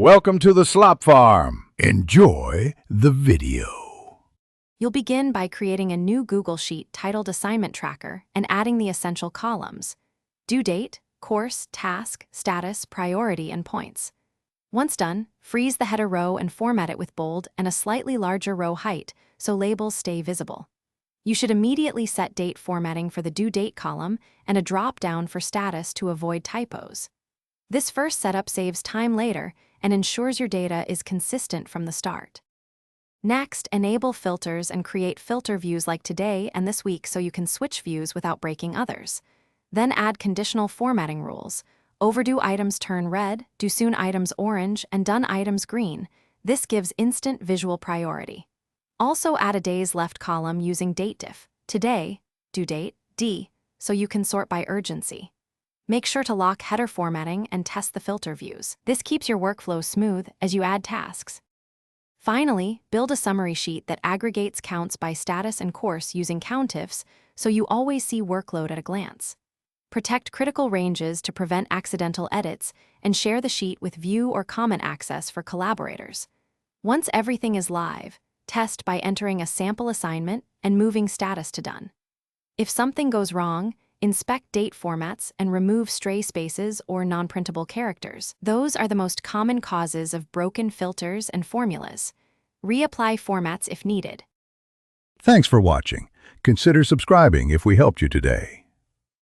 Welcome to the Slop Farm. Enjoy the video. You'll begin by creating a new Google Sheet titled Assignment Tracker and adding the essential columns: due date, course, task, status, priority, and points. Once done, freeze the header row and format it with bold and a slightly larger row height so labels stay visible. You should immediately set date formatting for the due date column and a drop-down for status to avoid typos. This first setup saves time later and ensures your data is consistent from the start. Next, enable filters and create filter views like today and this week so you can switch views without breaking others. Then add conditional formatting rules. Overdue items turn red, due soon items orange, and done items green. This gives instant visual priority. Also add a days left column using DateDiff, today, due date, D, so you can sort by urgency. Make sure to lock header formatting and test the filter views. This keeps your workflow smooth as you add tasks. Finally, build a summary sheet that aggregates counts by status and course using COUNTIFs so you always see workload at a glance. Protect critical ranges to prevent accidental edits and share the sheet with view or comment access for collaborators. Once everything is live, test by entering a sample assignment and moving status to done. If something goes wrong, inspect date formats and remove stray spaces or non-printable characters. Those are the most common causes of broken filters and formulas. Reapply formats if needed. Thanks for watching. Consider subscribing if we helped you today.